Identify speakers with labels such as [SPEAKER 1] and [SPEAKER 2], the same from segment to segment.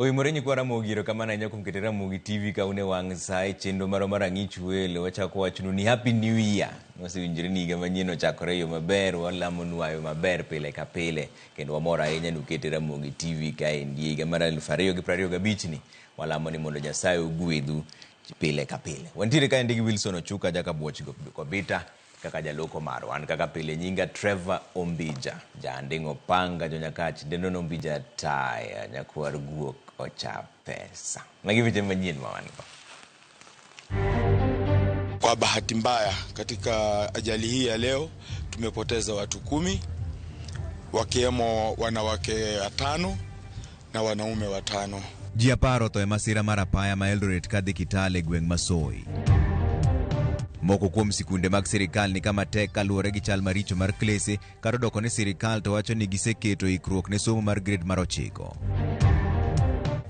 [SPEAKER 1] Oimore kwa Ramogiro kama na nyako mketera Mugi TV ka une wang sai chendo mara ngichwele wachako wachunu ni Happy New Year. Nwase winjireni ga manyeno chakore yo maber walamo nuayo maber pile ka pile kendo wamora ahinya nuketera Mugi TV ka endi ga mara 2025 ni walamo ni mondo Nyasaye ogwedhu pile ka pile. Wantire ka endi gi Wilson Ochuka jaka buoch go bita kaka jaloko maro an kaka pile nyinga Trevor Ombija jandingo panga jonyakach deno Ombija taya nyakwar guok ocha pesa nagiviche manyien mawanko.
[SPEAKER 2] Kwa bahati mbaya katika ajali hii ya leo tumepoteza watu 10 wakiwemo wanawake 5 na wanaume 5.
[SPEAKER 1] Jiaparo to emasira marapaya ma Eldoret kadhi Kitale gweng Masoi. Moko kuom sikunde mag sirikal ni kama tek kaluwore gi chal maricho mar klese kar doko ne sirikal to wacho ni giseketo ikruok ne somo mar grade mar 9.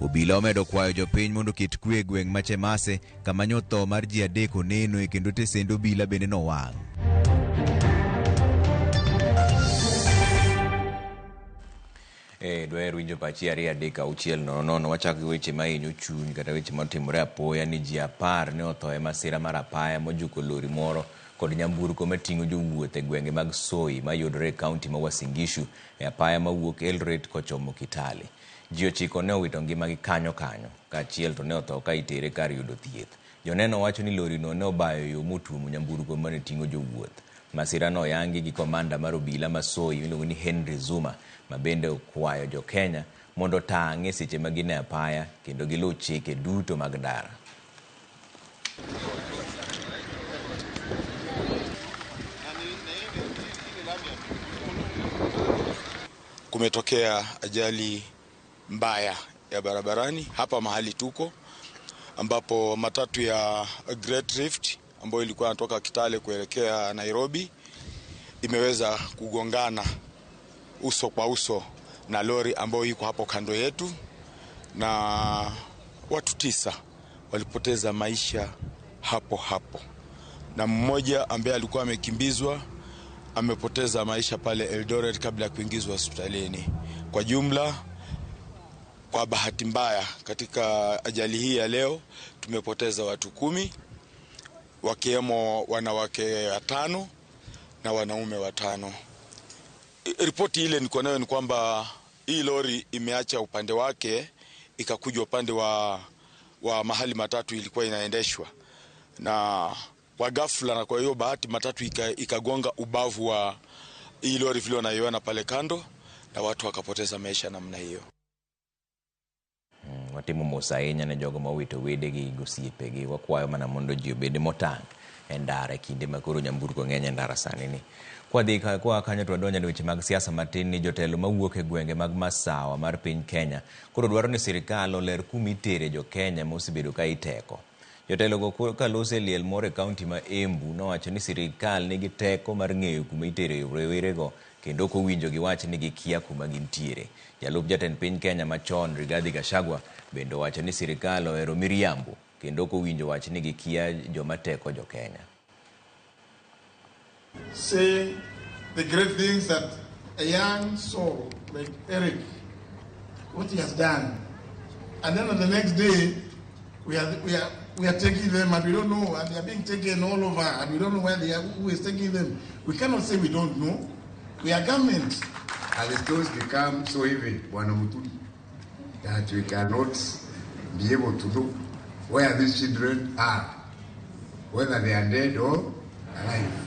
[SPEAKER 1] Obila omedo kwayo jopiny mondo ket kwe gweng Machemase kama nyotho mar ji 3 oneno e kendo tesendo obila bende nowang'. Dwero winjo pachi 2-3-6 wachako gi weche mahinyo chuny kata weche matimore apoya ni ji 10 ne otho e masira mar apaya mojuko lori moro kod nyamburko mating'o jowuoth e gwenge mag Soi mayudore e kaunti ma Uasin Gishu e apaya mawuok Eldoret kochomo Kitale. Ji 9 ne owito ngimagi kanyo kaachiel to ne otho ka itere kar yudo thieth. Joneno wacho ni lori no ne obayo yo motuomo nyamburko mane ting'o jowuoth. Masira no yangi gi komanda mar obila ma Soi miluongo ni Henry Zuma mabende okwayo jo Kenya mondo tang'e seche magine apaya kendo giluw chike duto mag ndara.
[SPEAKER 2] Kumetokea ajali mbaya ya barabarani hapa mahali tuko ambapo matatu ya Great Rift ambayo ilikuwa inatoka Kitale kuelekea Nairobi imeweza kugongana uso kwa uso na lori ambayo iko hapo kando yetu na watu 9 walipoteza maisha hapo na mmoja ambaye alikuwa amekimbizwa amepoteza maisha pale Eldoret kabla ya kuingizwa hospitalini. Kwa jumla, kwa bahati mbaya katika ajali hii ya leo tumepoteza watu 10 wakiwemo wanawake 5 na wanaume 5. Ripoti ile niko nayo ni kwamba hii lori imeacha upande wake ikakuja upande wa mahali matatu ilikuwa inaendeshwa na kwa ghafla, na kwa hiyo bahati matatu ikagonga ubavu wa hii lori vile unaiona pale kando na watu wakapoteza maisha namna hiyo.
[SPEAKER 1] Watimo mosainya na jogo mawito wedegi gosiepegi wakwayo mana mondo ji obed motang' e ndara kinde makoro nyamburko ng'eny e ndara sani ni. Kwa kanyo twadonja ni weche mag siasa matin ni jotelo mawuok e gwenge mag masawa mar piny Kenya koro dwaro ni sirikal oler kumitere jo Kenya mosebedo ka iteko. Jotelo go kalose liel more kaunti ma Embu nowacho ni sirikal nigi teko mar ng'eyo kuma itere rowere kendo kowinjo giwach ni gikia kuma gintiere. Jalup jatend piny Kenya machon Rigathi Gachagua bendo wacho ni sirikal ohero miriambo kendo kowinjo wach ni gikia joma teko jo Kenya.
[SPEAKER 3] Say the great things that a young soul like Eric, what he has done, and then on the next day we are taking them and we don't know, and they are being taken all over and we don't know where they are, who is taking them. We cannot say we don't know. We are government.
[SPEAKER 4] And the stories become so heavy, that we cannot be able to know where these children are, whether they are dead or alive.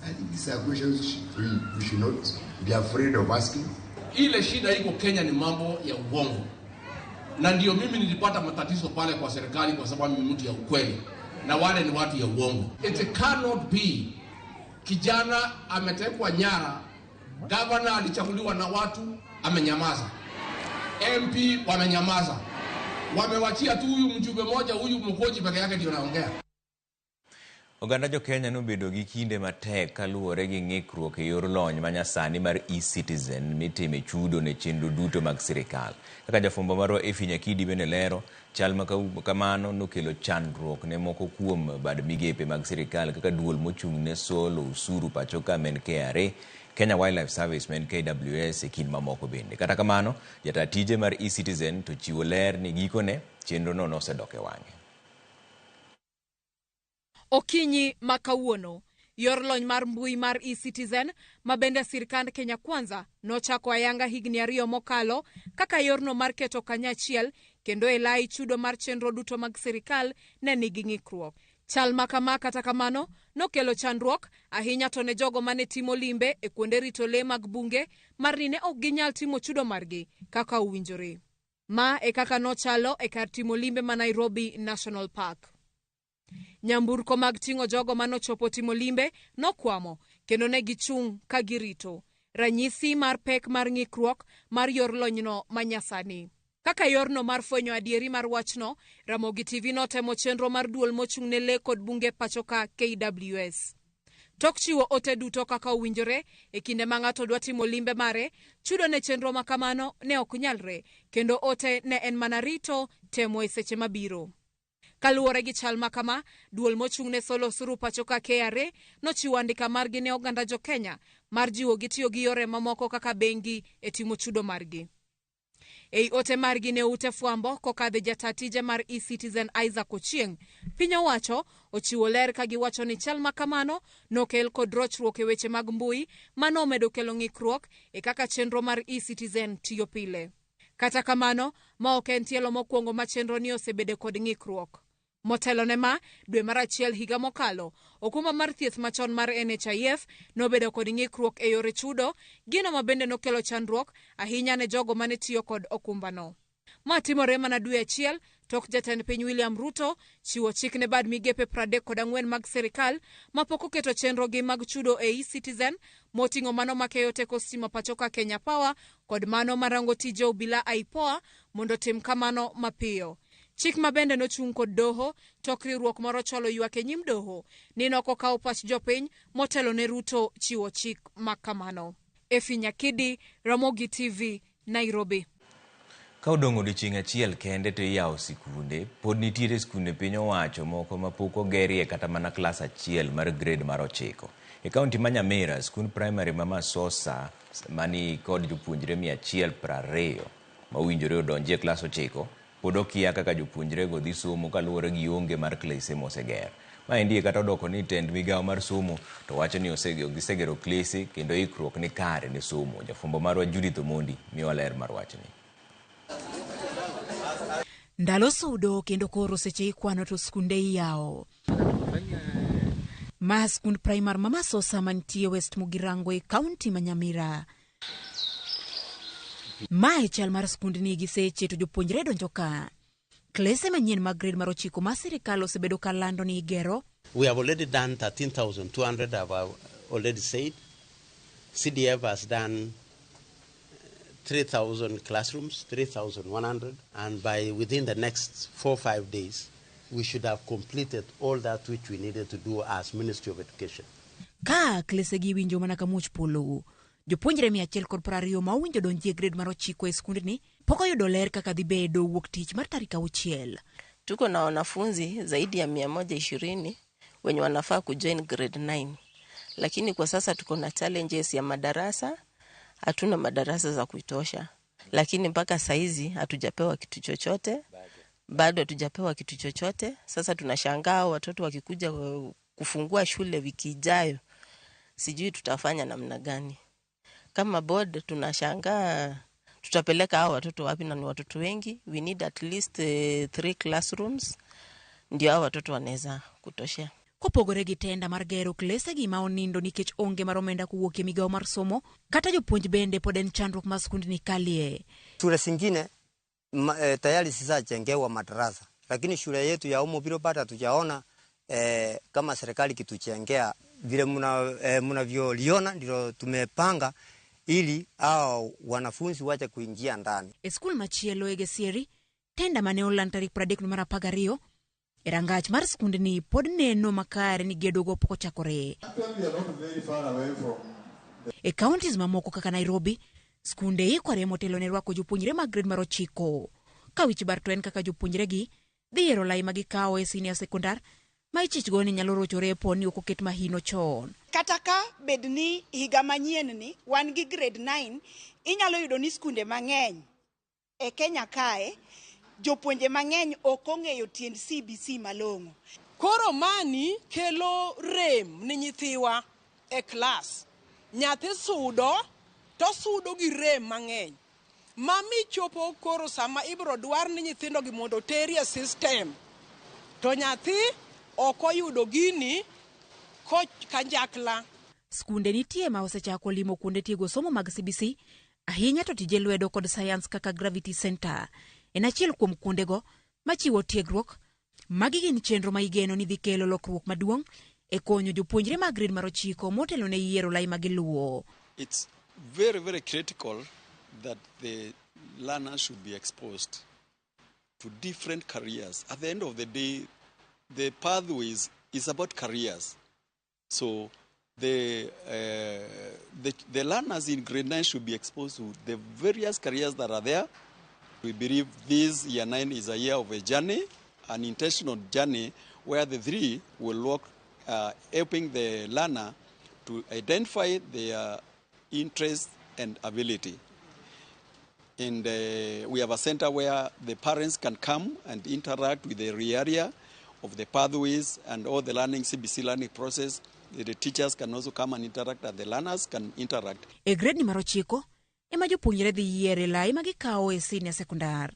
[SPEAKER 4] I think these are questions we should not be afraid of asking.
[SPEAKER 5] Ile shida iko Kenya ni mambo ya uongo. Na ndio mimi nilipata matatizo pale kwa serikali kwa sababu mimi mtu ya ukweli na wale ni watu ya uongo. It cannot be. Kijana ametekwa nyara, governor alichaguliwa na watu amenyamaza, MP wamenyamaza, wamewachia tu huyu mjumbe mmoja, huyu mkoji peke yake ndio anaongea.
[SPEAKER 1] Oganda jo Kenya nobedo gi kinde matek kaluwore gi ng'ikruok e yor lony manyasani mar e-citizen mitime chudo ne chenro duto mag sirikal. Kaka jafwambo marwa Efi Nyakidi bende lero, chal kamano nokelo chandruok ne moko kuom bad migepe mag sirikal kaka duol mochung' ne solo usuru pacho ka men KRA, Kenya Wildlife Service men KWS e kind mamoko bende. Kata kamano, jata tije mar e-citizen to chiwo ler ni gikone chenro no nosedok e wang'e.
[SPEAKER 6] Okinyi makawuono, yor lony mar mbui mar e-citizen mabende sirkand Kenya Kwanza nochako ayanga higni 2 mokalo kaka yorno mar keto kanyachiel kendo elai chudo mar chenro duto mag sirikal ne nigi ng'ikruok. Chal makama kata kamano nokelo chandruok ahinya to ne jogo mane timo limbe e kuonde rito lee mag bunge mar ni ne ok ginyal timo chudo margi kaka owinjore. Ma e kaka nochalo e kar timo limbe ma Nairobi National Park. Nyamburko mag ting'o jogo manochopo timo limbe nokwamo kendo ne gichung' ka girito. Ranyisi mar pek mar ng'ikruok mar yor lonyno manyasani. Kaka yorno mar fwenyo adieri mar wachno, Ramogi TV notemo chenro mar duol mochung' ne lee kod bunge pachoka KWS. Tok chiwo ote duto kaka owinjore e kinde ma ng'ato dwa timo limbe mare, chudo ne chenro makamano ne ok nyalre kendo ote ne en mana rito temo e seche mabiro. Kaluwore gi chal makama, duol mochung' ne solo osuru pachoka KRA nochiwo andika margi ne oganda jo Kenya mar jiwo gi tiyo gi yore mamoko kaka bengi e timo chudo margi. Ei ote margi ne ute fwambo kokadhe jatatije mar e-citizen Isaac Ochieng, piny owacho ochiwo ler ka giwacho ni chal makamano nokel kod rochruok e weche mag mbui mano medo kelo ng'ikruok e kaka chenro mar e-citizen tiyo pile. Kata kamano, ma ok en tielo mokwongo ma chenro ni osebede kod ng'ikruok. Motelo ne ma, dwe mar 1 higa mokalo, okumba mar thieth machon mar NHIF nobedo kod ng'ikruok e yore chudo, gino ma bende nokelo chandruok ahinya ne jogo mane tiyo kod okumbano. Ma timore mana dwe achiel tok jatend piny William Ruto chiwo chik ne bad migepe 34 mag sirikal mapok oketo chenro gi mag chudo e e-citizen, moting'o mano makeyo teko stima pachoka Kenya Power kod mano marango tije obila IPOA mondo tim kamano mapiyo. Chik ma bende nochung' kod doho tok riwruok moro cholo ywak e nyim doho ni nokokawo pach jopiny motelo ne Ruto chiwo chik makamano. Efi Nyakidi, Ramogi TV, Nairobi.
[SPEAKER 1] Ka odong' odiochieng' achiel kende to iyawo sikunde, pod nitiere sikunde piny owacho moko mapok ogerie kata mana klas 1 mar grade mar 9. E kaunti ma Nyamira, skund primary ma Masosa mani kod jopuonjre 120 ma owinjore odonjie klas 9 pod okia kaka jopuonjre go dhi somo kaluwore gi onge mar klese moseger. Ma endi kata odoko ni tend migawo mar somo to wacho ni gisegero klese kendo ikruok ni kare ne somo. Jafwambo marwa Judith Omondi miwa ler mar wachni.
[SPEAKER 7] Ndalo sudo kendo koro seche ikwano to skunde iyawo. Ma skund primar ma Masosa mantie West Mugirango e kaunti ma Nyamira. Ma e chal mar skund ni gi seche to jopuonjre donjo ka. Klese manyien mag grade mar 9 ma sirikal osebedo ka lando ni igero.
[SPEAKER 8] We have already done 13,200, I've already said. CDF has done 3,000 classrooms, 3,100, and by within the next 4 or 5 days, we should have completed all that which we needed to do as Ministry of Education.
[SPEAKER 7] Ka klese gi winjo mana kamuch polo. Jopuonjre 120 ma owinjo donjie grade mar 9 e skund ni pok oyudo ler kaka dhi bedo wuok tich mar tarik 6.
[SPEAKER 9] Tuko na wanafunzi zaidi ya 120 wenye wanafaa kujoin grade 9. Lakini kwa sasa tuko na challenges ya madarasa, hatuna madarasa za kutosha. Lakini mpaka saizi hatujapewa kitu chochote. Bado hatujapewa kitu chochote. Sasa tunashangaa watoto wakikuja kufungua shule wiki ijayo. Sijui tutafanya namna gani. Kama board tunashangaa tutapeleka hao watoto wapi, na ni watoto wengi. We need at least 3 classrooms ndio hao watoto wanaweza kutoshea.
[SPEAKER 7] Kopogore gi tenda mar gero klese gi ma onindo nikech onge mar omenda kuwuok e migawo mar somo, kata jopuonj bende pod en chandruok ma skund ni kalie.
[SPEAKER 10] Shule zingine tayari zishajengewa madarasa, lakini shule yetu ya Umobiro bado hatujaona kama serikali kituchengea. Vile mnavyoliona ndilo tumepanga ili hao wanafunzi waje kuingia ndani.
[SPEAKER 7] E skul machielo e Gesieri, tenda mane olan tarik 12 mar 12 E rangach mar skunde ni pod neno makare ni gedogo pok ochakore. E counties mamoko kaka Nairobi, skunde ikore motelo ne rwako jopuonjre mag grade mar 9. Ka wich bar to en kaka jopuonjre gi dhi yiero lai ma gikawo e senior sekondar ma ichichgo ni nyalo rochore poni ok oket mahino chon.
[SPEAKER 11] Kata ka bedni higa manyien ni wan gi grade 9, inyalo yudo ni skunde mang'eny e Kenya kae jopuonje mang'eny ok ong'eyo tiend CBC malong'o.
[SPEAKER 12] Koro mani kelo rem ni nyithiwa e klas. Nyathi sudo to sudo gi rem mang'eny. Mami chopo koro sama ibro dwar ni nyithindo gi mondo teri e system. To nyathi ok oyudo gini kanjakla.
[SPEAKER 7] Skunde nitie ma osechako limo kuonde tiego somo mag CBC, ahinya to tije lwedo kod science kaka Gravity Center. En achiel kuom kuondego machiwo tiegruok magi gin chenro ma igeno ni dhi kelo lokruok maduong' e konyo jopuonjre mag grade mar 9 motelo ne yiero lai magiluwo.
[SPEAKER 13] It's very, very critical that the learners should be exposed to different careers. At the end of the day, the pathways is about careers. So the learners in grade 9 should be exposed to the various careers that are there. We believe this year 9 is a year of a journey, an intentional journey where the three will work helping the learner to identify their interest and ability. And we have a center where the parents can come and interact with the area of the pathways and all the learning CBC learning process. The teachers can also come and interact and the learners can interact.
[SPEAKER 7] E grade ni mar 9 ema jopuonjre dhi yiere lai ma gikawo e senior sekondar.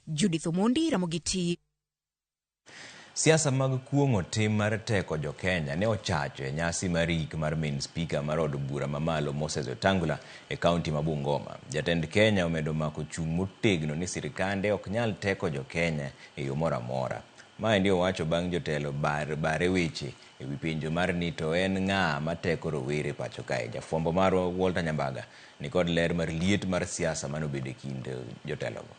[SPEAKER 7] Judith Omondi, Ramogi TV.
[SPEAKER 1] Siasa mag kuong'o tim mar teko jo Kenya ne ochacho e nyasi marik mar main speaker mar od bura mamalo Moses Wetangula e kaunti ma Bungoma. Jatend Kenya omedo mako chung' motegno ni sirikande ok nyal teko jo Kenya e yo moro amora. Mae ndio wacho bang' jotelo bare weche e wi penjo mar ni to en ng'a mateko rowere pacho kae. Jafwambo mar Walter Nyambaga ni kod ler mar liet mar siasa manobedo e kind jotelogo.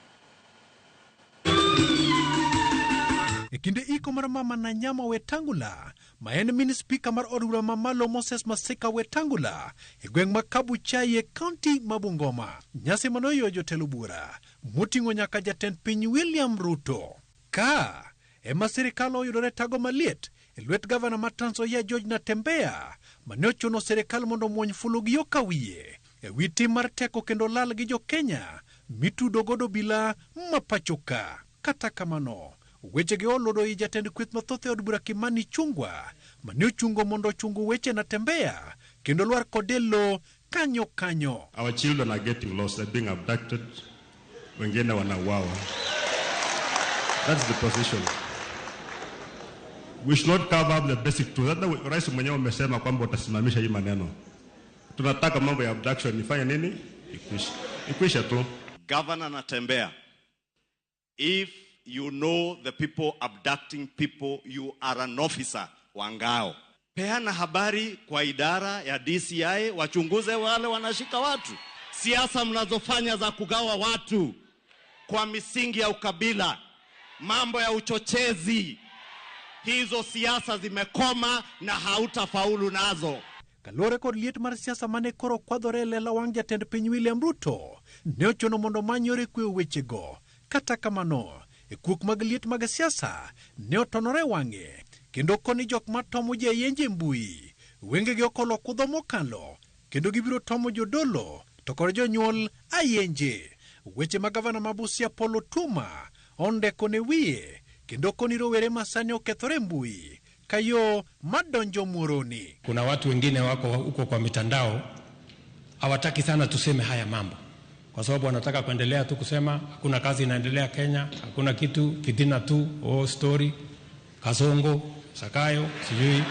[SPEAKER 14] E kinde iko mar mama Nanyama Wetangula, ma en min speaker mar od bura mamalo Moses Masika Wetangula, e gweng' ma Kabuchai e kaunti ma Bungoma. Nyasi manoyo jotelo bura, moting'o nyaka jatend piny William Ruto. Ka ema sirikal oyudore tago maliet e lwet gavana ma Trans Nzoia George Natembeya, mane ochuno sirikal mondo muony fulu gi yo kawiye e wi tim mar teko kendo lal gi jo Kenya mitudo godo bila mapachoka. Kata kamano, weche ge olodo i jatend kweth mathoth e od bura Kimani Ichung'wah mane ochungo mondo ochungo weche Natembeya kendo lwar kodelo kanyo.
[SPEAKER 15] Our children are getting lost, they're being abducted, wengine wanauawa. That's the position. We should not cover up the basic truth. Hata rais mwenyewe amesema kwamba utasimamisha hii maneno. Tunataka mambo ya abduction ifanye nini? Ikwisha tu.
[SPEAKER 16] Governor Natembeya, if you know the people abducting people, you are an officer wa ngao. Peana habari kwa idara ya DCI, wachunguze wale wanashika watu. Siasa mnazofanya za kugawa watu kwa misingi ya ukabila, mambo ya uchochezi, hizo siasa zimekoma na hautafaulu nazo.
[SPEAKER 14] Kalore kod liet mar siasa mane koro kwadhore lela wang' jatend piny William Ruto, ne ochuno mondo manyore kwe wechego. Kata kamano, e kuok mag liet mag siasa ne otonore wang'e, kendo koni jok matomo je yenje mbui, wenge gi okolo kudho mokalo, kendo gibiro tomo jodolo, to kod jonyuol ayenje. Weche mag gavana ma Busia Paul Otuoma ondeko ne wiye, kendo koni rowere masani okethore mbui kayo madonjo muoroni.
[SPEAKER 17] Kuna watu wengine wako huko kwa mitandao hawataki sana tuseme haya mambo, kwa sababu wanataka kuendelea tu kusema hakuna kazi inaendelea Kenya, hakuna kitu, fitina tu, story, Kasongo, Sakayo, sijui.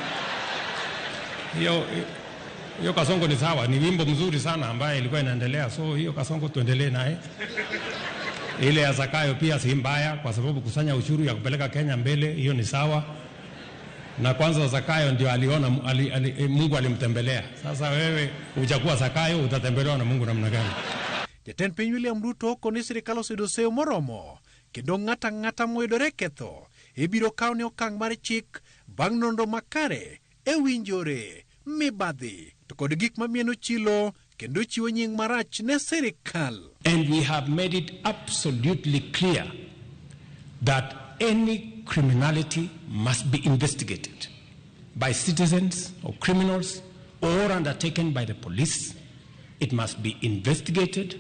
[SPEAKER 17] Hiyo Kasongo ni sawa, ni wimbo mzuri sana ambaye ilikuwa inaendelea, so hiyo Kasongo tuendelee naye. Ile ya Sakayo pia si mbaya, kwa sababu kusanya ushuru ya kupeleka Kenya mbele, hiyo ni sawa. Na kwanza Zakayo ndio aliona Mungu alimtembelea. Sasa wewe uchakuwa Zakayo utatembelewa na Mungu namna gani?
[SPEAKER 14] Jatend piny William Ruto koni sirikal osedo seyo moromo, kendo ng'ata moyudore ketho ibiro kawo ne okang' mar chik bang' nonro makare e winjore, mibadhi to kod gik mamieno chilo kendo chiwo nying marach ne sirikal.
[SPEAKER 17] And we have made it absolutely clear that any criminality must be investigated by citizens or criminals or undertaken by the police. It must be investigated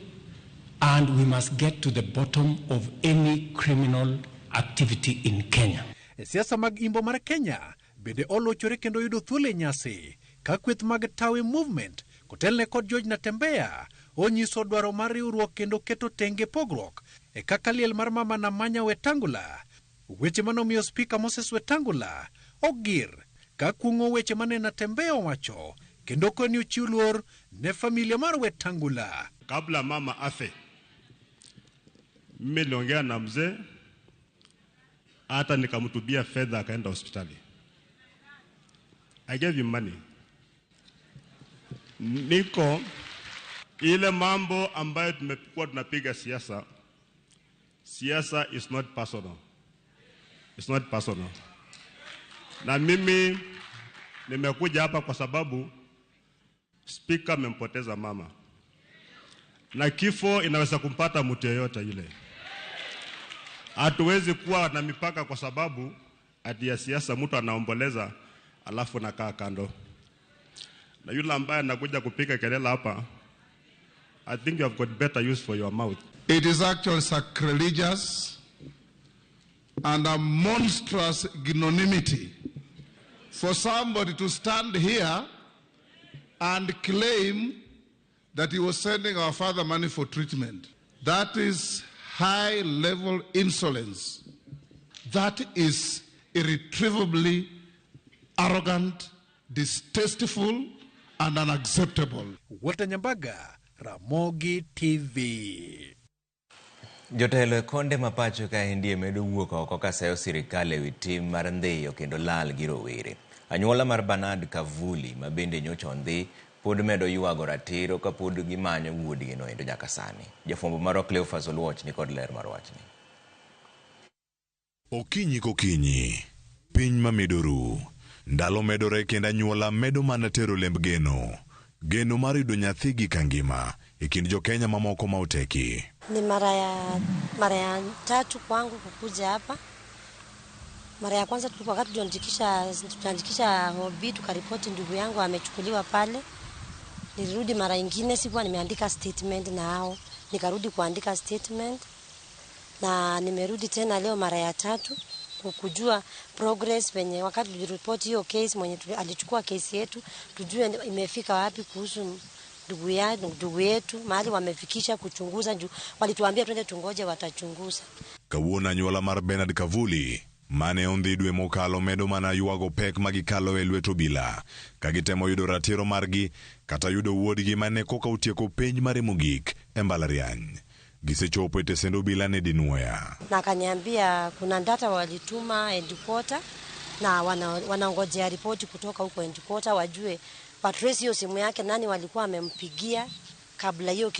[SPEAKER 17] and we must get to the bottom of any criminal activity in Kenya.
[SPEAKER 14] Siasa mag imbo mar Kenya bende olochore kendo yudo thuolo e nyasi ka kweth mag Tawe Movement kotelne kod George Natembeya onyiso dwaro mar riwruok kendo keto tenge pogruok e kaka liel mar mama Namanya Wetangula, weche manomiyo Spika Moses Wetangula ogir ka kungo weche mane Natembeya wacho kendo koni uchiw luor ne familia mar Wetangula.
[SPEAKER 15] Kabla mama afe, mimi niliongea na mzee hata nikamtubia fedha akaenda hospitali. I gave him money. Niko ile mambo ambayo tumekuwa tunapiga siasa. Siasa is not personal. It's not personal. Na mimi nimekuja hapa kwa sababu Speaker amempoteza mama. Na kifo inaweza kumpata mtu yeyote yule. Hatuwezi kuwa na mipaka kwa sababu ati ya siasa mtu anaomboleza alafu nakaa kando. Na yule ambaye anakuja kupiga kelele hapa, I think you have got better use for your mouth.
[SPEAKER 3] It is actually sacrilegious and a monstrous ignominy for somebody to stand here and claim that he was sending our father money for treatment. That is high-level insolence. That is irretrievably arrogant, distasteful, and unacceptable.
[SPEAKER 14] Walter Nyambaga, Ramogi TV.
[SPEAKER 1] Jotelo konde mapacho ka hindi medo wuok oko ka sayo sirikal ewi tim mar ndhiyo kendo lal gi rowere. Anyuola mar Bernard Kavuli ma bende nyocha ondhi pod medo yuago ratiro ka pod gimanyo wuodgi no endo nyaka sani. Jafwambo mar Cleophas Oluoch ni kod ler mar wachni.
[SPEAKER 18] Okinyi kokinyi, piny mamedoru, ndalo medore kendo anyuola medo mana tero lemb geno. Geno mar yudo nyathi gi kangima e kind Jo-Kenya mamoko maoteki.
[SPEAKER 19] Ni mara ya tatu kwangu kukuja hapa. Mara ya kwanza tulikuwa wakati tunaandikisha hobi tukaripoti ndugu yangu amechukuliwa pale. Nilirudi mara nyingine sikuwa nimeandika statement na hao. Nikarudi kuandika statement na nimerudi tena leo mara ya tatu kujua progress venye wakati tuliripoti hiyo case mwenye alichukua case yetu tujue imefika wapi kuhusu ndugu yetu mahali wamefikisha kuchunguza juu walituambia twende tungoje watachunguza.
[SPEAKER 18] Kawuono anyuola mar Bernard Kavuli mane ondhi dwe mokalo medo mana yuago pek magikalo e lwet obila kagitemo yudo ratiro margi kata yudo wuodgi mane koka otieko penj mare mogik e mbalariany. Gisechopo e tesendo obila ne Dinwoya.
[SPEAKER 19] Na akaniambia kuna data walituma headquarter na wanaongojea ripoti kutoka huko headquarter wajue patrace hiyo simu yake nani walikuwa wamempigia kabla hiyo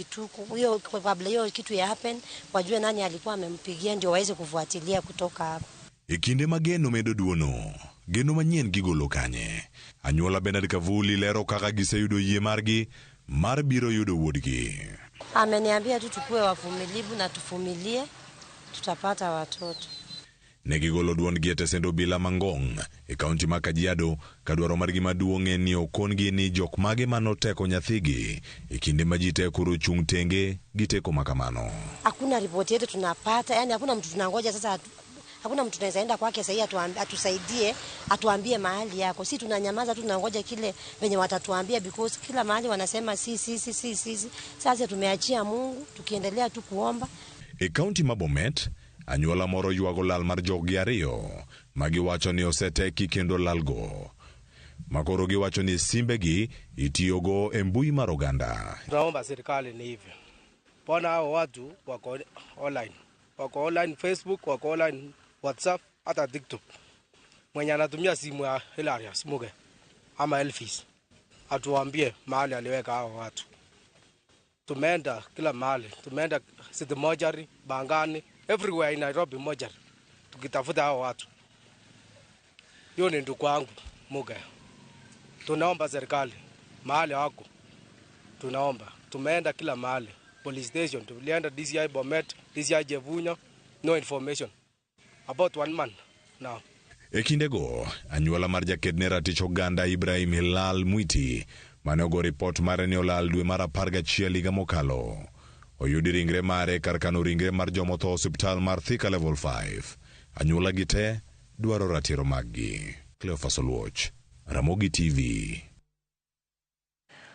[SPEAKER 19] kitu ya happen wajue nani alikuwa amempigia ndio waweze kufuatilia kutoka hapo.
[SPEAKER 18] E kinde mageno medo duono, geno manyien gigolo kanye. Anyuola Bernard Kavuli lero kaka giseyudo yie margi mar biro yudo wuodgi.
[SPEAKER 19] Ameniambia tu tukue wavumilivu na tuvumilie tutapata watoto.
[SPEAKER 18] Negigolo duondgi e tesendo obila Mangong e kaunti ma Kajiado kadwaro margi maduong' en ni okongi ni jok mage manoteko nyathigi e kinde ma ji teko chung tenge gi teko makamano.
[SPEAKER 19] Hakuna ripoti yetu tunapata, yani hakuna mtu tunangoja sasa. Hakuna mtu tunaweza enda kwake sasa atusaidie, atuambie mahali yako. Sisi tunanyamaza tu tunangoja kile venye watatuambia because kila mahali wanasema si. Sasa tumeachia Mungu tukiendelea tu kuomba.
[SPEAKER 18] E kaunti ma Bomet, anyuola moro yuago lal mar jogi ariyo, magiwacho ni oseteki kendo lalgo. Makoro giwacho ni simbegi itiyogo e mbui mar oganda.
[SPEAKER 20] Tunaomba serikali ni hivyo. Mbona hao watu wako online Facebook, wako online WhatsApp, hata TikTok. Mwenye anatumia simu ya Hilarious Muge ama Elvis atuambie mahali aliweka hao watu. Tumeenda kila mahali, tumeenda City Mortuary, Bangani, everywhere in Nairobi Mortuary tukitafuta hao watu. Hiyo ni ndugu wangu Muge. Tunaomba serikali mahali wako, tunaomba. Tumeenda kila mahali, police station, tulienda DCI Bomet, DCI Jevunya, no information about one man now.
[SPEAKER 18] E kindego, anyuola mar jakedne ratich oganda Ibrahim Hilal Mwiti mane ogo ripot mare ni olal dwe mar 11 higa mokalo. Oyudi ringre mare kar kano ringre mar jomotho osiptal mar Thika Level 5. Anyuola gite dwaro ratiro maggi. Cleophas Oluoch, Ramogi TV.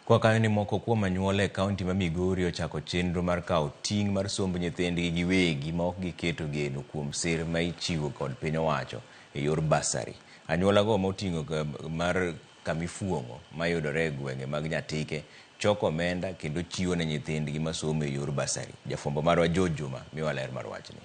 [SPEAKER 1] Kwa kanyo ni moko kuom anyuola e kaunti ma Migori ochako chenro mar kawo ting' mar somb nyithindgi giwegi ma ok giketo geno kuom sir ma ichiwo kod piny owacho e yor basari. Anyuola go moting'o mar Kamifuongo mayudore e gwenge mag Nyatike choko omenda kendo chiwo ne nyithindgi masomo e yor basari. Jafwambo marwa George Juma miwa ler mar wachni.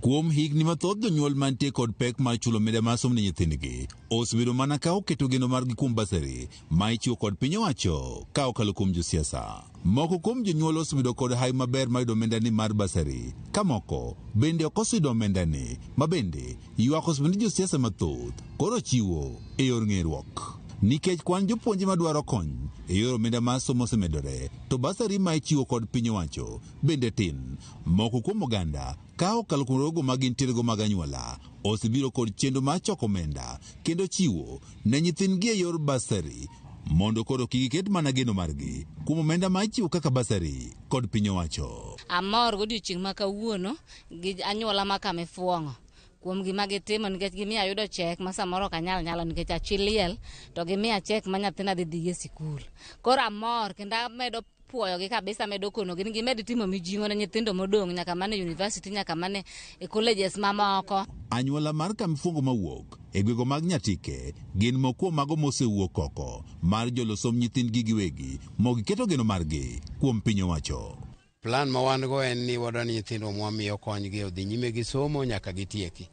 [SPEAKER 21] Kuom higni mathoth jonyuol mantie kod pek mar chulo omenda mar somo ne nyithindgi osebedo mana ka oketo geno margi kuom basari ma ichiwo kod piny owacho ka okalo kuom josiasa. Moko kuom jonyuol osebedo kod hawi maber mar yudo omenda ni mar basari, ka moko bende ok oseyudo omenda ni, ma bende ywak osebedo ni josiasa mathoth koro chiwo e yor ng'eruok. Nikech kwan jopuonje madwaro kony e yor omenda mar somo osemedore, to basari ma ichiwo kod piny owacho bende tin. Moko kuom oganda ka okalo kuom rogo ma gintiere mag anyuola osebiro kod chenro mar choko omenda kendo chiwo ne nyithindgi e yor basari mondo koro kik giket mana geno margi kuom omenda ma ichiwo kaka basari kod piny owacho.
[SPEAKER 22] Amor godiochieng' ma kawuono gi anyuola ma Kamifuongo kuom gima gitimo nikech gimiya yudo chek ma samoro kanyal nyalo nikech achiliel to gimiya chek ma nyathina dhi e sikul. Koro amor kendo amedo puoyogi kabisa, medo konogi ni gimed timo mijing'o ne nyithindo modong' nyaka mane university nyaka mane e colleges mamoko.
[SPEAKER 21] Anyuola mar Kamifuongo mawuok e gwego mag Nyatike gin moko mago mosewuok oko mar jolosom nyithindgi giwegi mogiketo geno margi kuom piny owacho.
[SPEAKER 23] Plan ma wan go en ni wadwa ni nyithindo mwamiyo konygi odhi nyime gi somo nyaka gitieki.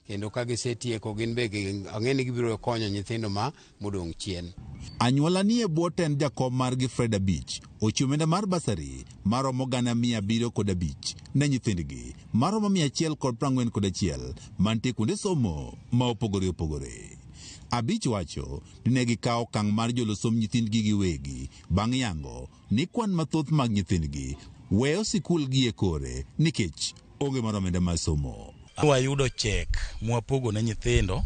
[SPEAKER 23] Kendo ka gisetieko gin be ang'eni gibiro konyo nyithindo ma modong' chien.
[SPEAKER 21] Anyuola ni e bwo tend jakom margi Fred Abich ochiwo omenda mar basari maromo gana 705 ne nyithindgi maromo 141 mantie kuonde somo ma opogore opogore. Abich wacho ni ne gikawo okang' mar jolosom nyithindgi giwegi bang' yango ni kwan mathoth mag nyithindgi weyo sikul gi e kore nikech onge mar omenda mar somo.
[SPEAKER 24] Wayudo chek mwapogo ne nyithindo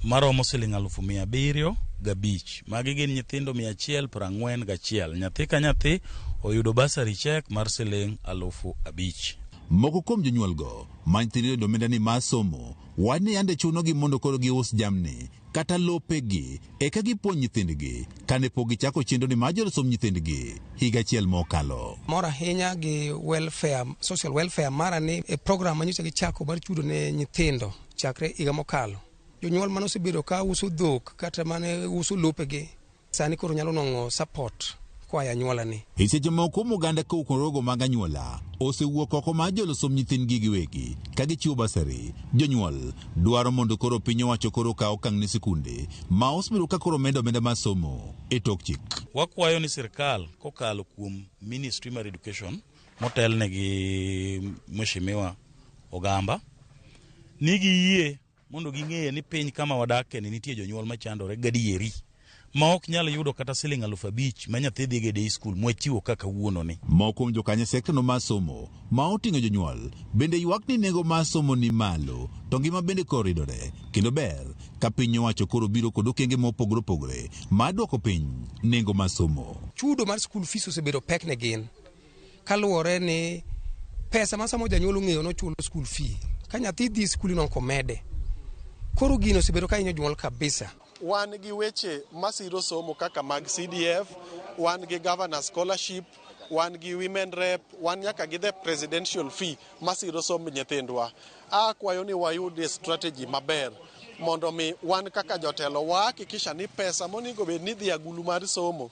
[SPEAKER 24] maromo siling 705. Magi gin nyithindo 141. Nyathi ka nyathi oyudo basari chek mar siling 5,000.
[SPEAKER 21] Moko kuom jonyuol go mantiere yudo omenda ni mar somo wane yande chunogi mondo koro gius jamni kata lopegi eka gipuonj nyithindgi kane pok gichako chenro ni mar jolosom nyithindgi higa achiel mokalo.
[SPEAKER 25] Mor ahinya gi welfare, social welfare mara ni e program manyiso gichako mar chudo ne nyithindo chakre higa mokalo. Jonyuol mane osebedo ka uso dhok kata mane uso lopegi sani koro nyalo nwang'o support kwa anyuola ni.
[SPEAKER 21] Seche moko kuom oganda kokorogo mag anyuola osewuok oko mar jolosom nyithindgi giwegi ka gichiwo basari. Jonyuol dwaro mondo koro piny owacho koro kaw okang' ne sikunde ma osebedo ka koro medo omenda mar somo e tok chik.
[SPEAKER 24] Wakwayo ni sirkal kokalo kuom Ministry mar Education motelne gi Mheshimiwa Ogamba ni giyie mondo ging'e ni piny kama wadake ni nitie jonyuol machandore gadieri ma ok nyalo yudo kata siling 5,000 ma nyathi dhi gede skul mwachiwo kaka wuono ni.
[SPEAKER 21] Moko jokanye sekta no mar somo ma oting'o jonyuol bende ywak ni nengo mar somo ni malo to ngima bende koridore kendo ber ka piny owacho koro biro kod okenge mopogore opogore ma dwoko piny nengo mar somo.
[SPEAKER 25] Chudo mar school fees osebedo pek ne gin kaluwore ni pesa ma samo janyuol ong'eyo no chulo school fee ka nyathi dhi skul no komede. Koro gino osebedo ka hinyo jonyuol kabisa.
[SPEAKER 26] Wan gi weche masiro somo kaka mag CDF, wan gi governor scholarship, wan gi women rep, wan nyaka gi the presidential fee masiro somb nyithindwa. Akwayo ni wayud strategy maber mondo mi wan kaka jotelo wahakikisha ni pesa monego bed ni dhi agulu mar somo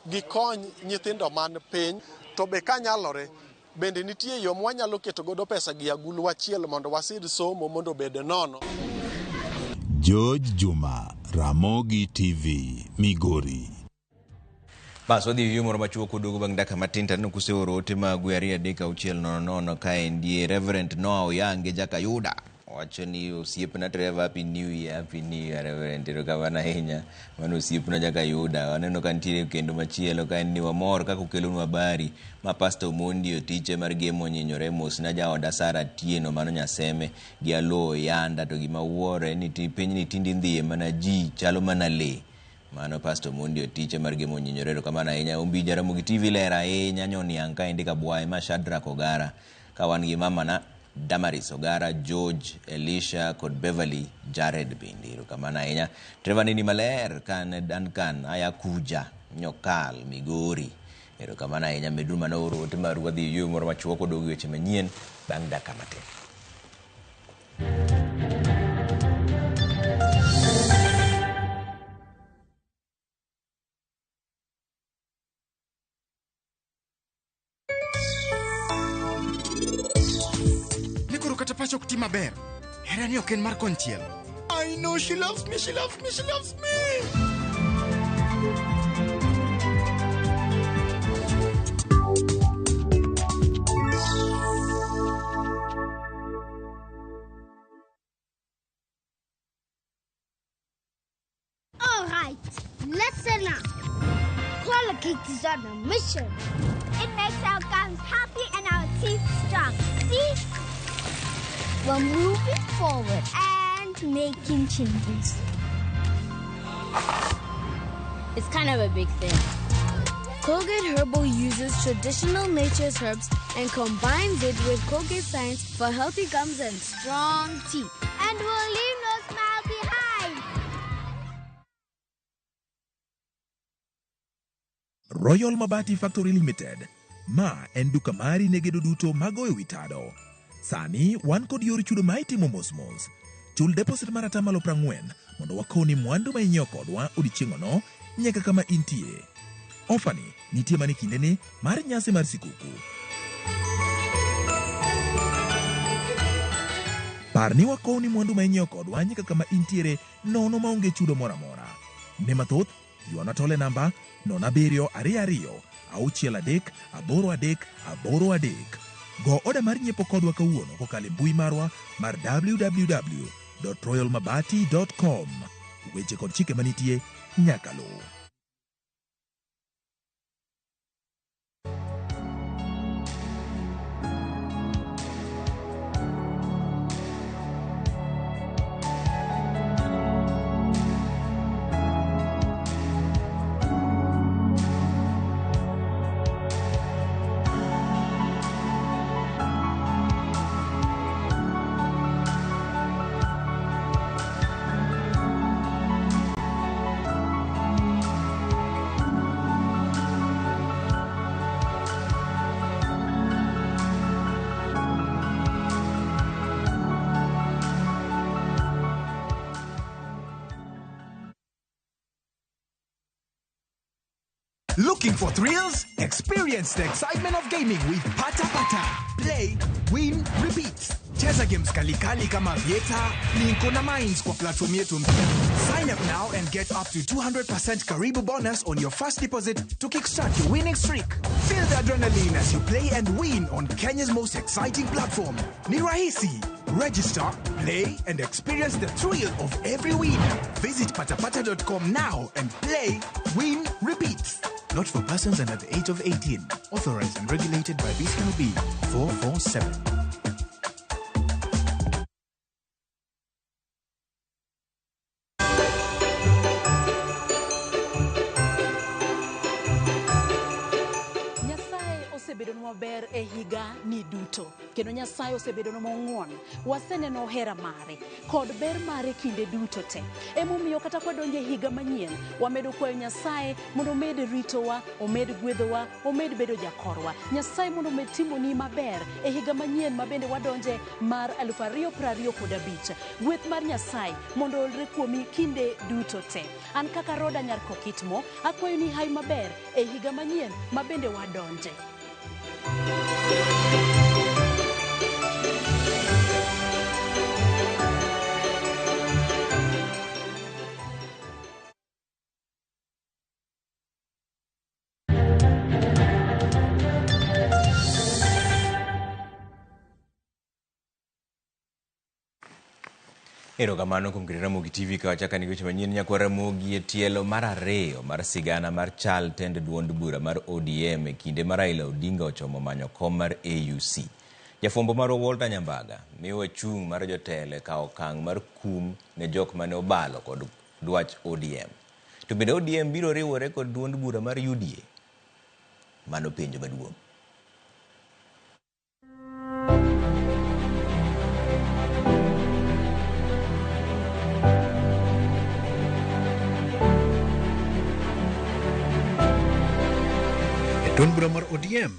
[SPEAKER 26] gikony nyithindo man piny, to be kanyalore bende nitie yo mwanyalo keto godo pesa gi agulu wachiel mondo wasir somo mondo bed nono.
[SPEAKER 21] George Juma, Ramogi TV, Migori.
[SPEAKER 1] Bas wadhi yumoro machuo kudugu bang' daka matin tano kuseoro ote ma gwe 2-3-6-0 ka endie Reverend Noah Oyange Jakayuda wacho ni osiepna Trevor, happy new year Reverend. Erokamano ahinya, mano osiepna nyaka yuda. Waneno ka nitiere kendo machielo ka en ni wamor kaka okelonwa habari ma Pastor Omondi Otiche mar Gemo onyinyore mos na jaoda Sara Tieno mano Nyaseme gi Alo Yanda, to gima wuore ni pinyni tindi ndhiye mana ji chalo mana le. Mano Pastor Omondi Otiche mar Gemo onyinyore. Erokamano ahinya. Ombi Jaramogi TV ler ahinya nyoni yanka endi ka bwaye ma Shadrack Ogara ka wan gi mama na Damaris Ogara, George, Elisha kod Beverly Jared bindi. Erokamano ahinya. Trevor nini maler kan Duncan Ayakuja Nyokal Migori. Erokamano ahinya. Meduru mana oro ote maru wadhi yo moro machuok kodogi weche manyien bang' dakika matin.
[SPEAKER 2] Pacho kutima ber. Herani oken mar konchiel. I know she loves me, she loves me, she loves me.
[SPEAKER 4] All right, listen up. Colocate is on a mission. It makes our gums happy and our teeth strong. See? We're moving forward and making changes.
[SPEAKER 5] It's kind of a big thing.
[SPEAKER 4] Colgate Herbal uses traditional nature's herbs and combines it with Colgate Science for healthy gums and strong teeth. And we'll leave no smile behind.
[SPEAKER 6] Royal Mabati Factory Limited. Ma en duka mari ne gedo duto magoyo witado. Sani wan kod yor chudo ma itimo mos. Chul deposit mar atamalo 40 mondo wakoni mwandu ma inyiewo kodwa odiechieng'no nyaka kama intie. Ofani nitie mani kindeni mar nyasi mar sikuku. Parni wakoni mwandu ma inyiewo kodwa nyaka kama intiere nono maonge chudo moro amora. Ne mathoth yuana tole namba 0722-6383. Go oda mar nyiepo kodwa kawuono kokale mbui marwa mar www.royalmabati.com. Weche kod chike manitie nyaka luw.
[SPEAKER 8] Looking for thrills? Experience the excitement of gaming with Pata Pata. Play, win, repeat. Cheza games kali kama Vieta, Linko na Mines kwa platform yetu mpya. Sign up now and get up to 200% Karibu bonus on your first deposit to kickstart your winning streak. Feel the adrenaline as you play and win on Kenya's most exciting platform. Ni rahisi. Register, play, and experience the thrill of every win. Visit patapata.com now and play, win, repeat. Not for persons under the age of 18. Authorized and regulated by BCLB 447.
[SPEAKER 9] Ber e higa ni duto kendo Nyasaye osebedo mong'won. Waseneno hera mare kod ber mare kinde duto te. Emomiyo kata kwadonjo e higa manyien wamedo kwayo Nyasaye mondo omed ritowa, omed gwedhowa, omed bedo jakorwa. Nyasaye mondo omed timoni maber e higa manyien mabende wadonje mar 2025. Gweth mar Nyasaye mondo olre kuomi kinde duto te. An kaka Roda Nyar Kokitmo akwayo ni hai maber e higa manyien mabende wadonje.
[SPEAKER 1] Erokamano kuom keto Ramogi TV kawachaka ni weche manyien nyakwa Ramogi e tielo mar ariyo mar sigana mar chal tend duond bura mar ODM e kinde mar Raila Odinga ochomo manyo kom mar AUC. Jafwambo mar Walter Nyambaga miyo chung' mar jotelo kawo okang' mar kum ne jok mane obalo kod dwach ODM. To bende ODM biro riwore kod duond bura mar UDA? Mano penjo maduong'.
[SPEAKER 14] Duond bura mar ODM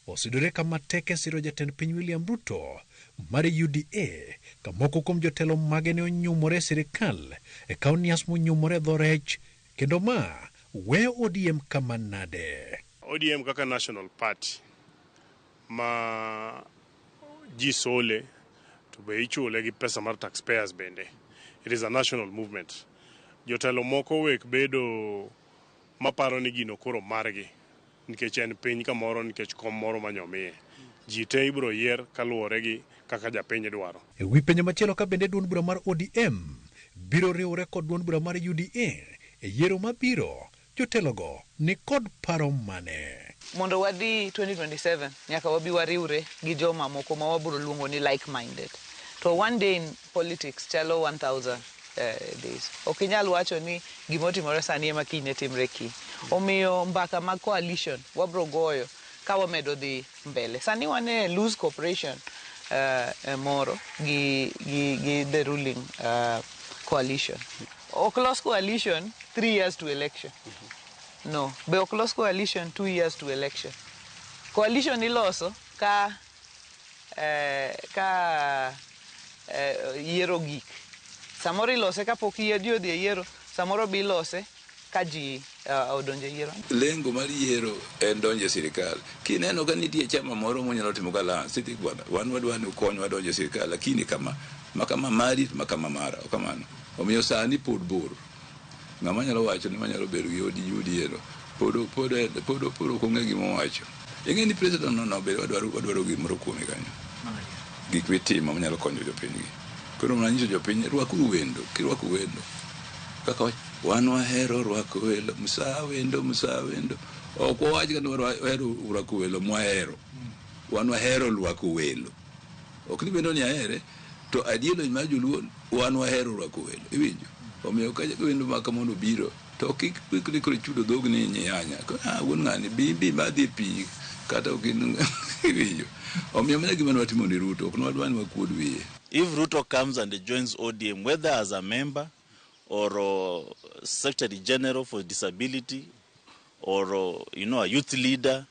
[SPEAKER 14] osudore kama teke siro jatend piny William Ruto mar UDA ka moko kuom jotelo mage ne onyumore sirikal e kaunias monyumore Dhorech kendo ma weyo ODM kama nade.
[SPEAKER 15] ODM kaka national party ma ji sole to be ichule gi pesa mar taxpayers bende. It is a national movement. Jotelo moko wek bedo maparo ni gino koro margi. Nikech en piny kamoro nikech kom moro manyomiye. Ji te ibro yier kaluwore gi kaka japiny dwaro.
[SPEAKER 14] E wi penjo machielo ka bende duond bura mar ODM biro riwore kod duond bura mar UDA e yiero mabiro, jotelogo ni kod paro mane.
[SPEAKER 7] Mondo wadhi 2027 nyaka wabi wariwre gi joma moko ma wabiro luongo ni like minded. To one day in politics chalo 1000 days. Ok inyal wacho ni gimotimore sani ema kiny timre kiny. Omiyo mbaka mag coalition wabro goyo ka wamedo dhi mbele. Sani wane loose cooperation moro gi the ruling coalition. Ok los coalition 3 years to election. No, be ok los coalition 2 years to election. Coalition iloso ka yiero gik. Samoro ilose ka pok yiero odhi yiero, samoro bi ilose ka ji odonje yiero.
[SPEAKER 10] Lengo mar yiero en donje sirikal. Kineno ka nitie chama moro monyalo timo kala siti bwana. Wan wadwani ukonywa donje sirikal lakini kama makama mari makama mara kamano. Omiyo sani pod bor. Ng'ama nyalo wacho ni manyalo bedo gi UDA no. Podo konge gimo wacho. Ing'e ni president no bedo wadwaro gimoro kuome kanyo. Gik mitimo manyalo konyo jopiny. Koro mnanyiso jopiny rwakuru wendo, kirwako wendo. Kaka wan wahero rwako welo, musa wendo. Ok wawach ka wahero rwako welo mwahero. Wan wahero rwako welo. Ok ni bendo ni ahere, to adielo mar joluo wan wahero rwako welo. Iwinjo? Omiyo ka wendo maka mondo biro, to kik koro chudo dhog ni nyanya. Wuon ng'ani bi madhi pi kata ok iwinjo. Omiyo mana gima watimo ni Ruto, ok nwadwani wakuod wiye.
[SPEAKER 24] If Ruto comes and joins ODM, whether as a member or Secretary General for Disability or a youth leader,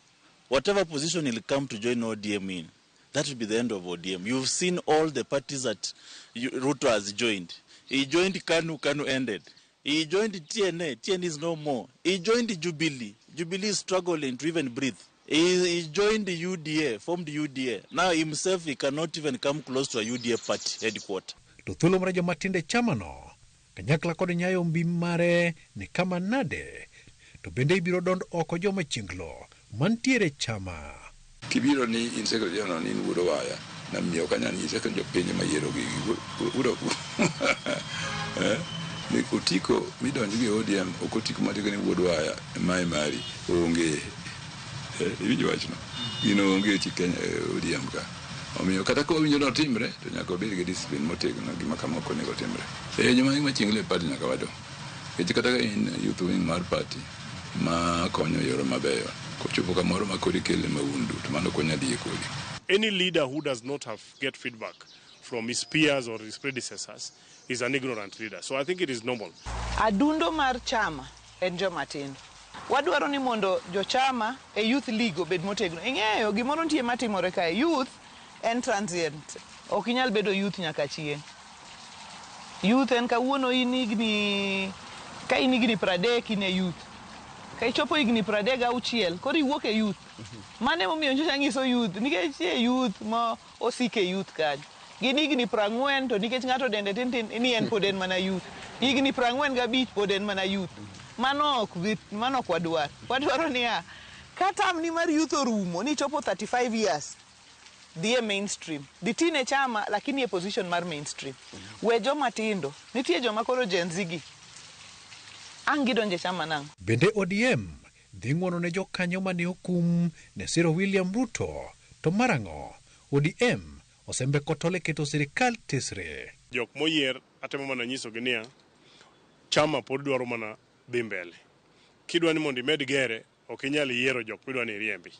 [SPEAKER 24] whatever position he'll come to join ODM in, that will be the end of ODM. You've seen all the parties that Ruto has joined. He joined KANU ended. He joined TNA is no more. He joined Jubilee. Jubilee is struggling to even breathe. He joined the UDA, formed the UDA. Now himself, he cannot even come close to a UDA party headquarter.
[SPEAKER 14] To thuolo mar joma tinde chamano, kanyakla kod nyayo mbi mare ni kama nade, to bende ibiro dond oko joma chinglo mantiere chama.
[SPEAKER 10] Kibiro ni in secretary general ni wudo waya na miyo kanyani in secretary jopiny mayiero gi wudo ni otiko midonjo gi ODM okotiko matiko ni wudo waya mai mari onge iwinjo wachno gino onge chi Kenya ODM ka. Omiyo kata ko winjo no timre to nyaka obed gi discipline motegno gima kama ok onego timre. Joma machingle party nyaka wado. Kech kata in youth wing mar party ma konyo yoro mabeyo. Kochopo kamoro ma kodi kele maundu to mano konya die kodi.
[SPEAKER 15] Any leader who does not get feedback from his peers or his predecessors is an ignorant leader. So I think it is normal.
[SPEAKER 7] Adundo mar chama en joma tin. Wadwaro ni mondo jochama e youth league obed motegno. Ing'eyo gimoro nitie matimore ka youth en transient. Ok inyal bedo youth nyaka chieng'. Youth en kawuono in higni 30 in e youth. Ka ichopo higni 36 koro iwuok e youth. Mane momiyo nyocha nyiso youth nikech youth ma osike youth kanyo. Gin higni 40 to nikech ng'ato dende tin ni en pod en mana youth. Higni 45 pod en mana youth. Mano ok wadwaro. Wadwaro ni ka tam ni mar youth orumo ni chopo 35 years. dhi e mainstream. Dhi tine chama lakini e position mar mainstream. We joma tindo, nitie joma koro Gen Z gi. Ang gidonje chama nang.
[SPEAKER 14] Bende ODM dhi ng'wono ne jokanyo mane okum ne siro William Ruto to marang'o ODM osembeko tole keto sirikal tesre.
[SPEAKER 15] Jok moyier atemo mana nyisogi niya chama pod dwaro mana dhi mbele. Kidwa ni mondo imed gere ok inyal yiero jok midwa ni riembi.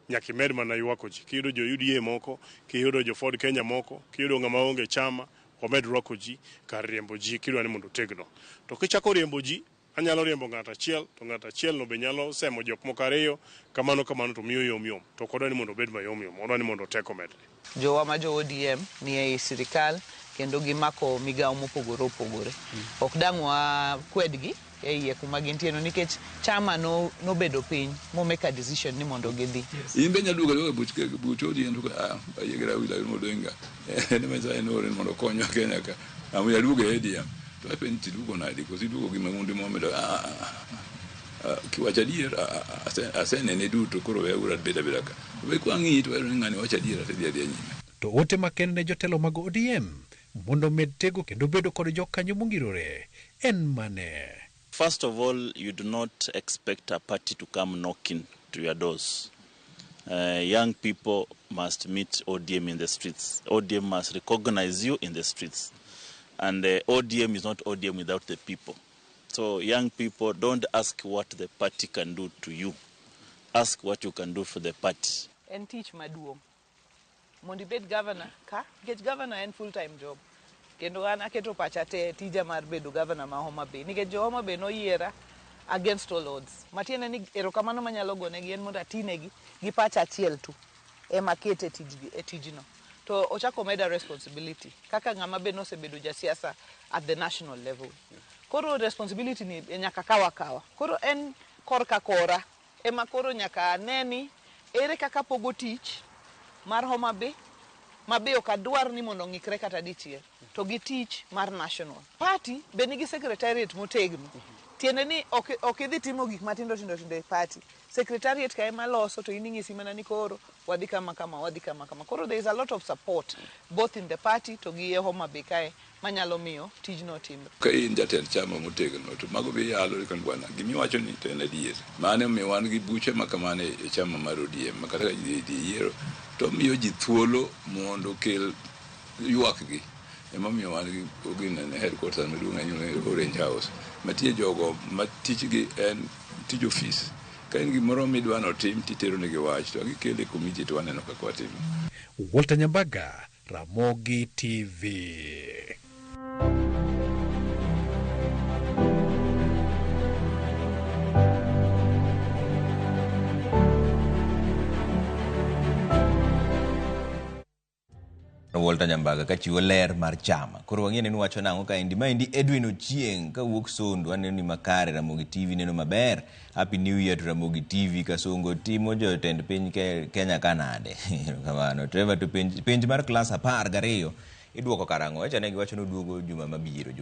[SPEAKER 15] Nyaka imed mana ywako ji. Kiyudo jo UDA moko, kiyudo jo Ford Kenya moko, kiyudo ng'ama onge chama, omed rwako ji kar riembo ji kidwa ni mondo tegno. To kichako riembo ji, anyalo riembo ng'at achiel, to ng'at achiel no be nyalo semo jok moko ariyo, kamano to miyo yom. To kodwa ni mondo obed mayom, odwa ni mondo teko medre.
[SPEAKER 7] Jowa ma jo ODM ni ei sirikal kendo gimako migawo mopogore opogore. Ok dang' wa kwedgi e iye kuma gintie no nikech chama nobedo piny mo make a decision ni mondo gidhi.
[SPEAKER 10] In be nyaduoga yo buch ODM to ayegera wila modenga. Ne mesa enore mondo konyo Kenya ka. Amu yaduoga ODM. To apen tidugo na di kosi dugo gima ngundi momedo kiwacha dier asenene duto koro weura beda ka. We kwangi to ngani wacha dier asedhi nyime.
[SPEAKER 14] To ote makende ne jotelo mag ODM mondo med tego kendo bedo kod jokanyo mongirore en mane.
[SPEAKER 3] First of all, you do not expect a party to come knocking to your doors. Young people must meet ODM in the streets. ODM must recognize you in the streets. And ODM is not ODM without the people. So young people, don't ask what the party can do to you. Ask what you can do for the party.
[SPEAKER 7] And teach maduong. Mondi bed governor ka, get governor en full-time job. Kendo an aketo pacha te tija mar bedo governor ma Homa Bay. Nikech jo Homa Bay no yiera against all odds. Matiende ni erokamano manyalo gonegi en mondo atinegi gi pacha achiel tu. Ema kete tijino. To ochako meda responsibility. Kaka ng'ama be nosebedo jasiasa at the national level. Koro responsibility ni nyaka kawa. Koro en korka kora. Ema koro nyaka neni ere kaka pogo tich mar Homa Bay. Mabe ok adwar ni mondo ng'ikre kata dichiel. To gi tich mar national. Party be nigi secretariat motegno. Tiende ni ok idhi timo gik matindo e party. Secretariat ka ema loso to in ing'isi mana ni koro wadhi kama. Koro there is a lot of support both in the party to gi Homa Bay kae manyalo miyo tijno timre.
[SPEAKER 10] Ka in jatend chama motegno to mago be yalo kan bwana. Gimi wacho ni to en adier. Mane mi wan gi buche makamane e chama mar ODM makata yiero to miyo ji thuolo mondo kel ywakgi. Ema miyo wan gi ogin headquarters maduong' ahinya Orange House. Matie jogo matijgi en tij office. Ka in gimoro midwa notim titero negi wach to gikele komiti to waneno kaka watimo.
[SPEAKER 14] Walter Nyambaga, Ramogi TV.
[SPEAKER 1] Walter Nyambaga ka chiwo ler mar chama. Koro wang'e ni wacho nang'o ka indi maendi Edwin Ochieng ka wuok Sondu aneno ni makare Ramogi TV neno maber. Happy New Year to Ramogi TV Kasongo timo jotend piny Kenya kanade. Kamano Trevor to penj mar class 12 iduoko karang'o. Echa ne giwacho ni oduogo juma mabiro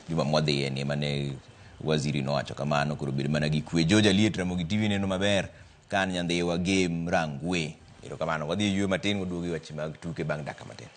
[SPEAKER 1] juma mwadhiye ni mane waziri nowacho kamano. Koro bedo mana gi kwe. George Aliet Ramogi TV neno maber kan nyandhiwa game rangwe. Ero kamano wadhi yue matin goduogi wache mag tuke bang' daka matin.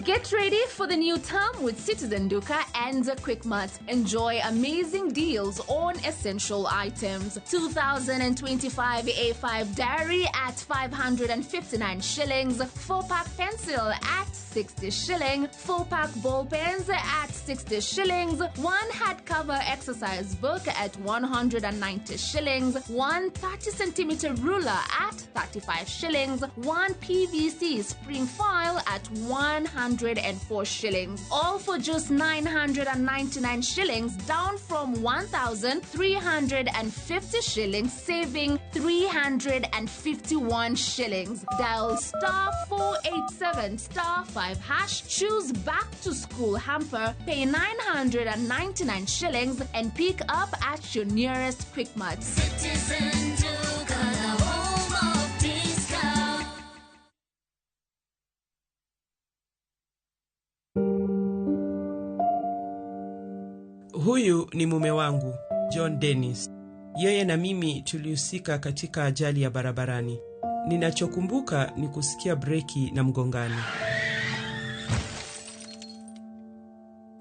[SPEAKER 11] Get ready for the new term with Citizen Duka and Quickmart. Enjoy amazing deals on essential items. 2025 A5 diary at 559 shillings. 4-pack pencil at 60 shilling. 4-pack ball pens at 60 shillings. 1 hardcover exercise book at 190 shillings. 1 30-centimeter ruler at 35 shillings. 1 PVC spring file at 104 shillings. All for just 999 shillings, down from 1,350 shillings, saving 351 shillings. Dial *487 *5#, choose back to school hamper, pay 999 shillings and pick up at your nearest Quickmart. Citizen Duka.
[SPEAKER 12] Huyu ni mume wangu, John Dennis. Yeye na mimi tulihusika katika ajali ya barabarani. Ninachokumbuka ni kusikia breki na mgongano.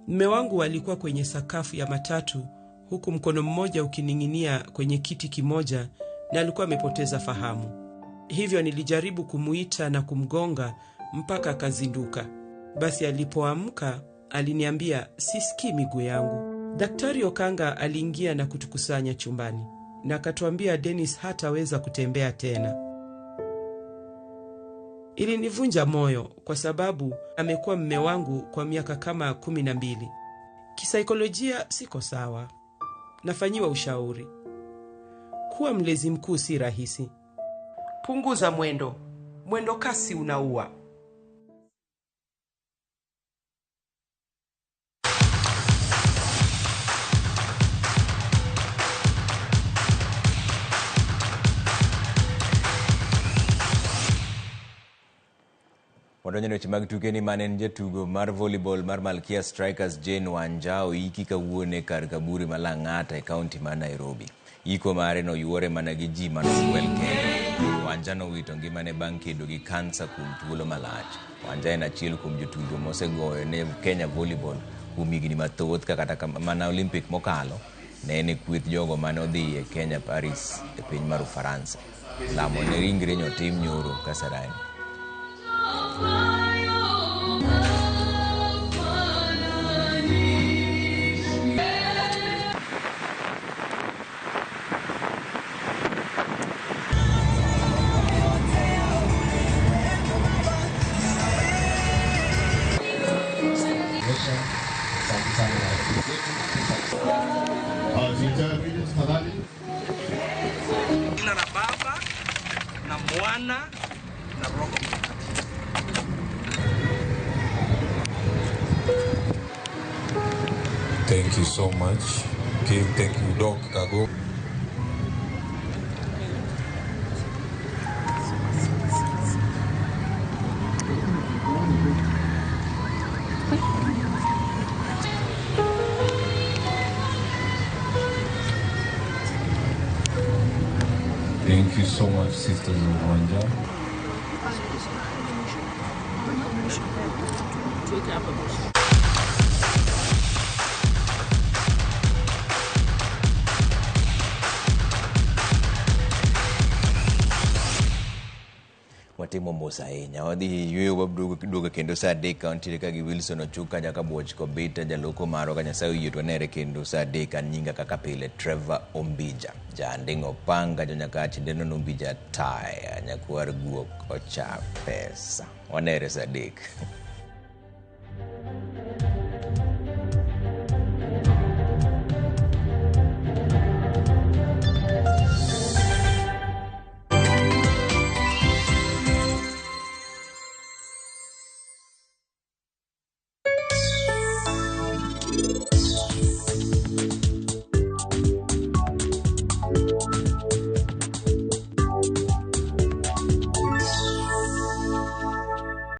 [SPEAKER 12] Mume wangu alikuwa kwenye sakafu ya matatu, huku mkono mmoja ukining'inia kwenye kiti kimoja, na alikuwa amepoteza fahamu. Hivyo nilijaribu kumuita na kumgonga mpaka akazinduka. Basi alipoamka aliniambia sisikii miguu yangu. Daktari Okanga aliingia na kutukusanya chumbani na akatuambia Dennis hataweza kutembea tena. Ilinivunja moyo kwa sababu amekuwa mume wangu kwa miaka kama 12. Kisaikolojia siko sawa. Nafanyiwa ushauri. Kuwa mlezi mkuu si rahisi. Punguza mwendo. Mwendo kasi unaua.
[SPEAKER 1] Wadonyo weche mag tuke ni manen jatugo mar volleyball mar Malkia Strikers Jane Wanjao iki kawuone kar kaburi malang'ata e kaunti ma Nairobi. Iko mare no yuore mana gi ji manokwel kendo. Wanja no wito ngimane bang' kedo gi kansa kuom thuolo malach. Wanja en achiel kuom jotugo mosegoyo ne Kenya Volleyball kuom higni mathoth kata mana Olympic mokalo ne en kweth jogo mane odhi e Kenya Paris e piny mar Ufaransa. Lamo ne ringre nyotim nyoro Kasarani.
[SPEAKER 12] Na Baba na Mwana na Roho.
[SPEAKER 13] Thank you so much. Okay, thank you, Doc Kago. Thank you so much, Sisters of Wanja.
[SPEAKER 1] Watimo mos ahinya. Wadhi yueyo waduogo kendo saa 3 kaunti ka gi Wilson Ochuka nyaka Buoch Kobita jaloko maro ka Nyasaye oyie to nere kendo saa 3 nyinga kaka pile Trevor Ombija jandingo panga jonyakachi deno Ombija taya nyakwar guok ocha pesa wanere saa 3.